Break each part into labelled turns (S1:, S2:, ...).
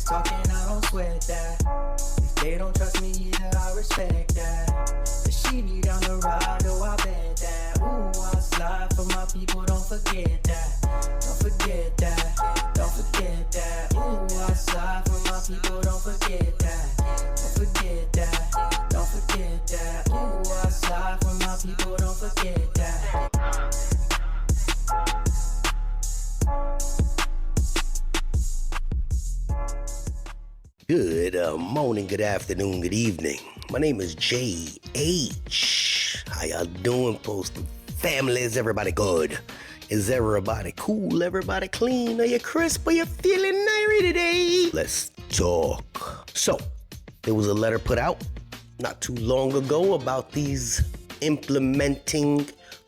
S1: talking, I don't sweat that. If they don't trust me either, I respect that. But she need down the ride, oh, I bet that. Ooh, I slide for my people, don't forget that. Don't forget that. Don't forget that. Ooh, I slide for my people, don't forget that. Don't forget that. Don't forget that. Ooh, I slide for my people, don't forget that.
S2: Good morning, good afternoon, good evening. My name is J.H. How y'all doing, Postal family? Is everybody good? Is everybody cool? Everybody clean? Are you crisp? Are you feeling airy today? Let's talk. So, there was a letter put out not too long ago about these implementing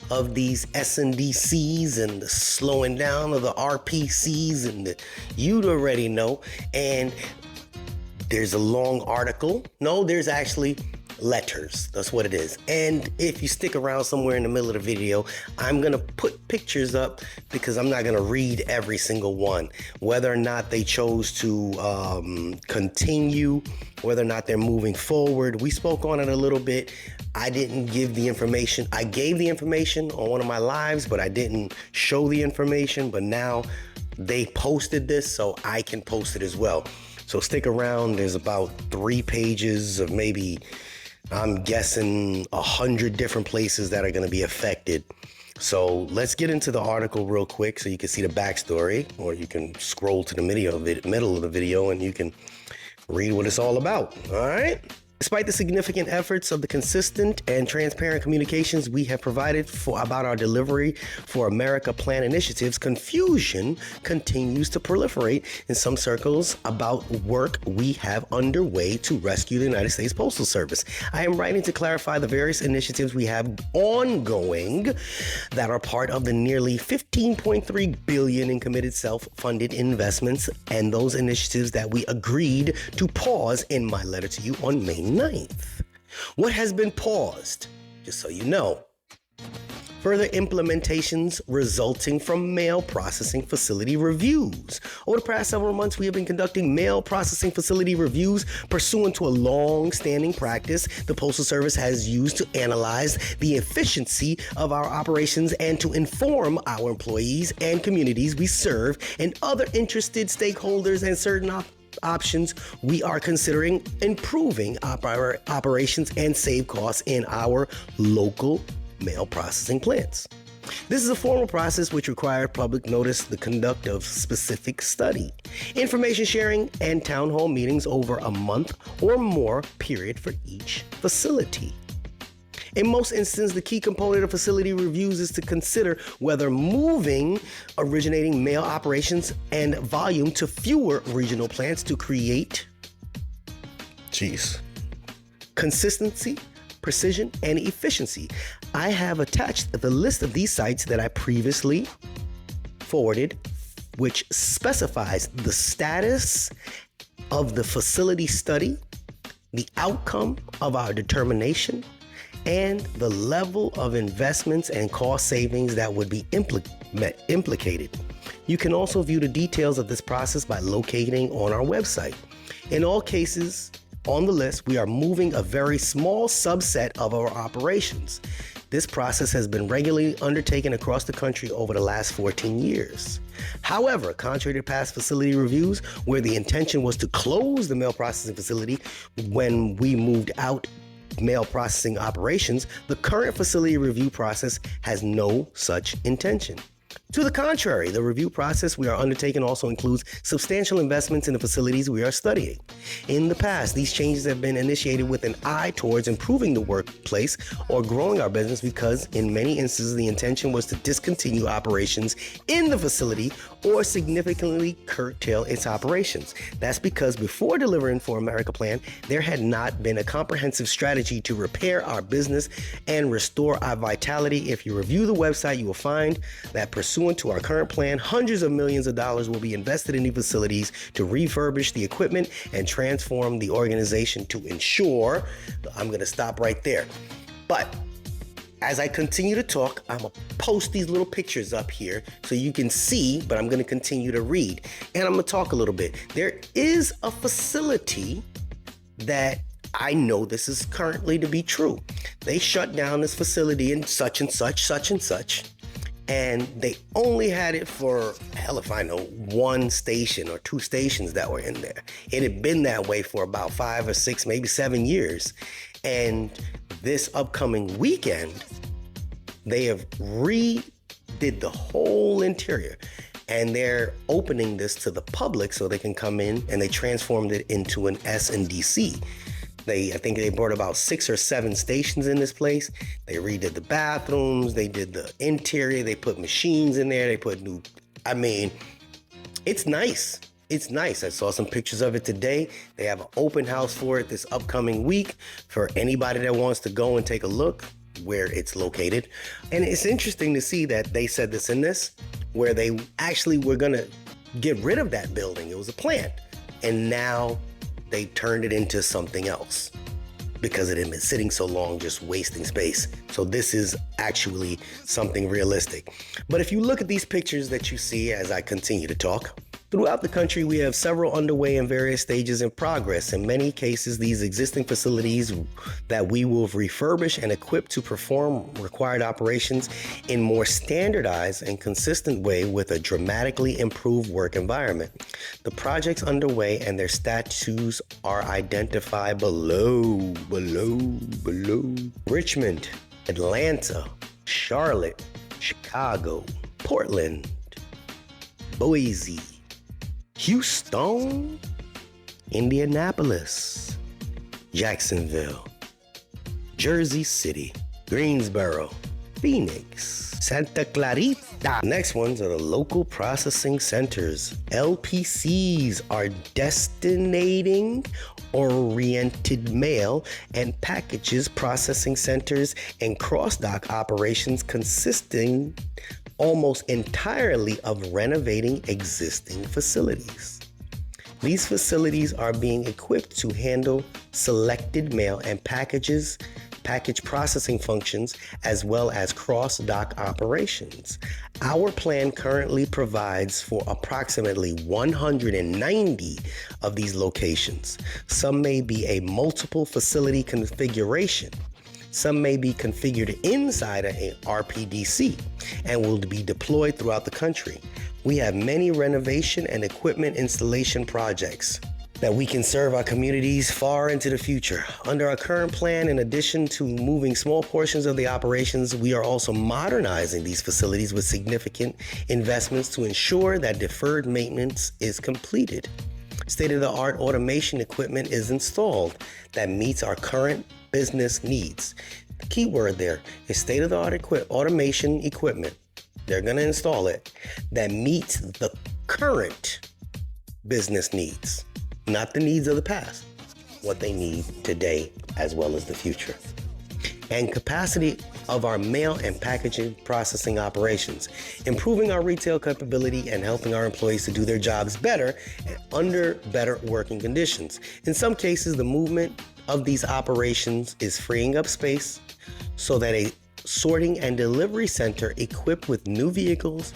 S2: of these SNDCs and the slowing down of the RPCs and you'd already know. And there's a long article. No, there's actually letters. That's what it is. And if you stick around somewhere in the middle of the video, I'm going to put pictures up because I'm not going to read every single one. Whether or not they chose to continue, whether or not they're moving forward. We spoke on it a little bit. I didn't give the information. I gave the information on one of my lives, but I didn't show the information. But now they posted this, so I can post it as well. So stick around. There's about 3 pages of maybe, I'm guessing, 100 different places that are going to be affected. So let's get into the article real quick so you can see the backstory, or you can scroll to the middle of the video and you can read what it's all about. All right. Despite the significant efforts of the consistent and transparent communications we have provided about our delivery for America Plan initiatives, confusion continues to proliferate in some circles about work we have underway to rescue the United States Postal Service. I am writing to clarify the various initiatives we have ongoing that are part of the nearly $15.3 billion in committed self-funded investments and those initiatives that we agreed to pause in my letter to you on May 9th. What has been paused? Just so you know. Further implementations resulting from mail processing facility reviews. Over the past several months, we have been conducting mail processing facility reviews pursuant to a long-standing practice the Postal Service has used to analyze the efficiency of our operations and to inform our employees and communities we serve and other interested stakeholders and certain options we are considering improving our operations and save costs in our local mail processing plants. This is a formal process which requires public notice, the conduct of specific study, information sharing, and town hall meetings over a month or more period for each facility. In most instances, the key component of facility reviews is to consider whether moving originating mail operations and volume to fewer regional plants to create consistency, precision, and efficiency. I have attached the list of these sites that I previously forwarded, which specifies the status of the facility study, the outcome of our determination, and the level of investments and cost savings that would be implicated. You can also view the details of this process by locating on our website. In all cases on the list, we are moving a very small subset of our operations. This process has been regularly undertaken across the country over the last 14 years. However, contrary to past facility reviews, where the intention was to close the mail processing facility when we moved out mail processing operations, the current facility review process has no such intention. To the contrary, the review process we are undertaking also includes substantial investments in the facilities we are studying. In the past, these changes have been initiated with an eye towards improving the workplace or growing our business because in many instances the intention was to discontinue operations in the facility or significantly curtail its operations. That's because before delivering for America Plan, there had not been a comprehensive strategy to repair our business and restore our vitality. If you review the website, you will find that pursuant to our current plan, hundreds of millions of dollars will be invested in new facilities to refurbish the equipment and transform the organization to ensure, I'm going to stop right there. But as I continue to talk, I'm gonna post these little pictures up here so you can see, but I'm gonna continue to read. And I'm gonna talk a little bit. There is a facility that I know this is currently to be true. They shut down this facility in such and such, and they only had it for, hell if I know, 1 station or 2 stations that were in there. It had been that way for about 5 or 6, maybe 7 years. And this upcoming weekend, they have redid the whole interior, and they're opening this to the public so they can come in, and they transformed it into an SNDC. I think they brought about 6 or 7 stations in this place. They redid the bathrooms, they did the interior, they put machines in there, they put new, it's nice. It's nice. I saw some pictures of it today. They have an open house for it this upcoming week for anybody that wants to go and take a look where it's located. And it's interesting to see that they said this in this, where they actually were gonna get rid of that building. It was a plant. And now they turned it into something else because it had been sitting so long, just wasting space. So this is actually something realistic. But if you look at these pictures that you see as I continue to talk, throughout the country, we have several underway in various stages in progress. In many cases, these existing facilities that we will refurbish and equip to perform required operations in more standardized and consistent way with a dramatically improved work environment. The projects underway and their status are identified below. Richmond, Atlanta, Charlotte, Chicago, Portland, Boise, Houston, Indianapolis, Jacksonville, Jersey City, Greensboro, Phoenix, Santa Clarita. Next ones are the local processing centers. LPCs are destinating oriented mail and packages processing centers and cross-dock operations consisting almost entirely of renovating existing facilities. These facilities are being equipped to handle selected mail and package processing functions, as well as cross-dock operations. Our plan currently provides for approximately 190 of these locations. Some may be a multiple facility configuration. Some may be configured inside a RPDC and will be deployed throughout the country. We have many renovation and equipment installation projects that we can serve our communities far into the future. Under our current plan, in addition to moving small portions of the operations, we are also modernizing these facilities with significant investments to ensure that deferred maintenance is completed. State-of-the-art automation equipment is installed that meets our current business needs. The key word there is state-of-the-art automation equipment. They're going to install it that meets the current business needs, not the needs of the past, what they need today as well as the future. And capacity of our mail and packaging processing operations, improving our retail capability and helping our employees to do their jobs better and under better working conditions. In some cases, the movement of these operations is freeing up space so that a sorting and delivery center equipped with new vehicles,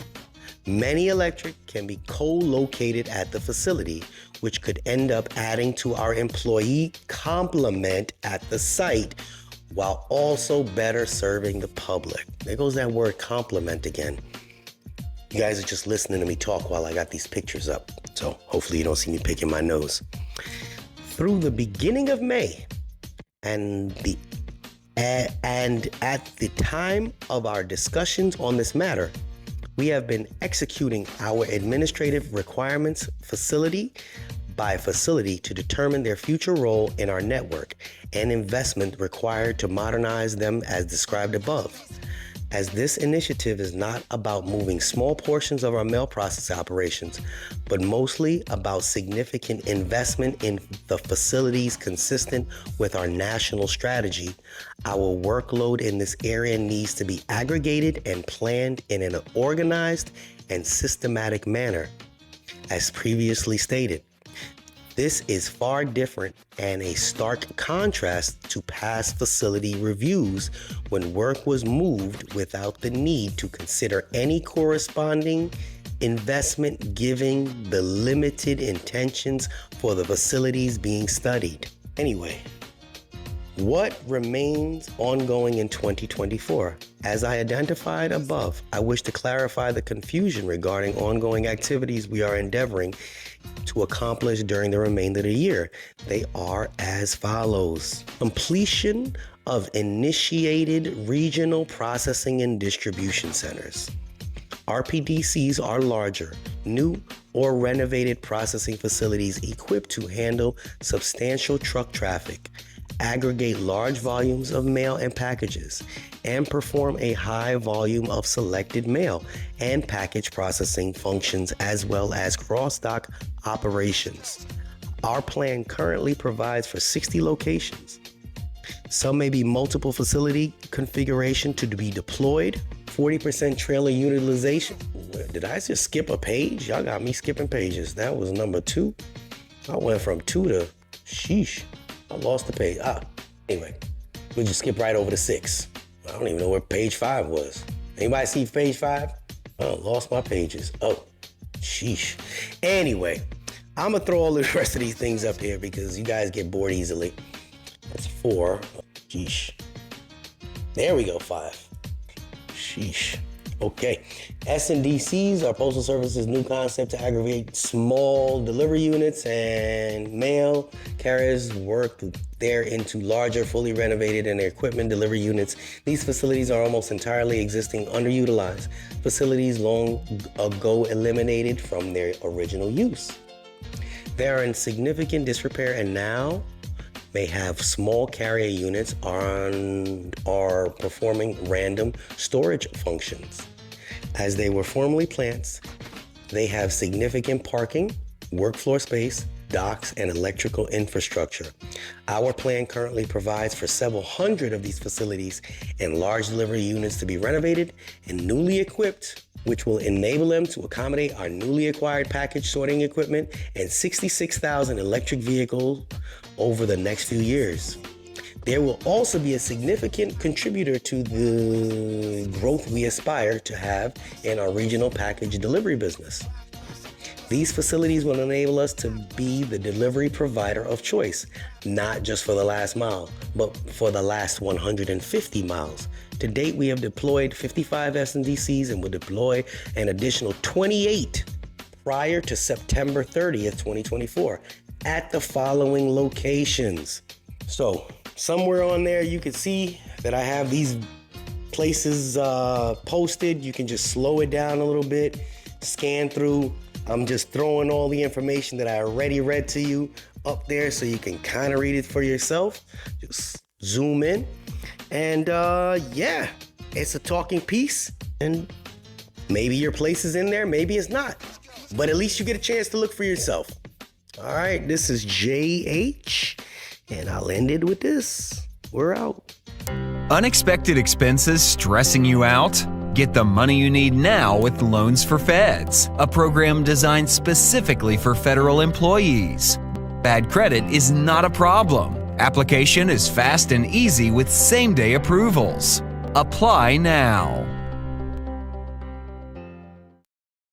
S2: many electric, can be co-located at the facility, which could end up adding to our employee complement at the site while also better serving the public. There goes that word complement again. You guys are just listening to me talk while I got these pictures up, so hopefully you don't see me picking my nose. Through the beginning of May and at the time of our discussions on this matter, we have been executing our administrative requirements facility by facility to determine their future role in our network and investment required to modernize them as described above. As this initiative is not about moving small portions of our mail processing operations, but mostly about significant investment in the facilities consistent with our national strategy, our workload in this area needs to be aggregated and planned in an organized and systematic manner, as previously stated. This is far different and a stark contrast to past facility reviews when work was moved without the need to consider any corresponding investment given the limited intentions for the facilities being studied. Anyway, what remains ongoing in 2024? As I identified above, I wish to clarify the confusion regarding ongoing activities we are endeavoring to accomplish during the remainder of the year. They are as follows. Completion of initiated regional processing and distribution centers. RPDCs are larger, new or renovated processing facilities equipped to handle substantial truck traffic, aggregate large volumes of mail and packages, and perform a high volume of selected mail and package processing functions as well as cross-dock operations. Our plan currently provides for 60 locations. Some may be multiple facility configuration to be deployed, 40% trailer utilization. Did I just skip a page? Y'all got me skipping pages. That was number 2. I went from 2 to sheesh. I lost the page. Anyway, we'll just skip right over to 6. I don't even know where page 5 was. Anybody see page 5? Oh, lost my pages. Oh, sheesh. Anyway, I'm gonna throw all the rest of these things up here because you guys get bored easily. That's 4. Sheesh. There we go, 5. Sheesh. Okay. SNDCs are Postal Service's new concept to aggregate small delivery units and mail carriers work there into larger, fully renovated and equipment delivery units. These facilities are almost entirely existing underutilized facilities long ago eliminated from their original use. They are in significant disrepair and now may have small carrier units and are performing random storage functions. As they were formerly plants, they have significant parking, work floor space, docks, and electrical infrastructure. Our plan currently provides for several hundred of these facilities and large delivery units to be renovated and newly equipped, which will enable them to accommodate our newly acquired package sorting equipment and 66,000 electric vehicles over the next few years. There will also be a significant contributor to the growth we aspire to have in our regional package delivery business. These facilities will enable us to be the delivery provider of choice, not just for the last mile, but for the last 150 miles. To date, we have deployed 55 SNDCs and will deploy an additional 28 prior to September 30th, 2024 at the following locations. So somewhere on there, you can see that I have these places posted. You can just slow it down a little bit, scan through. I'm just throwing all the information that I already read to you up there so you can kind of read it for yourself. Just zoom in. And yeah, it's a talking piece. And maybe your place is in there, maybe it's not. But at least you get a chance to look for yourself. All right, this is JH, and I'll end it with this. We're out.
S3: Unexpected expenses stressing you out? Get the money you need now with Loans for Feds, a program designed specifically for federal employees. Bad credit is not a problem. Application is fast and easy with same-day approvals. Apply now.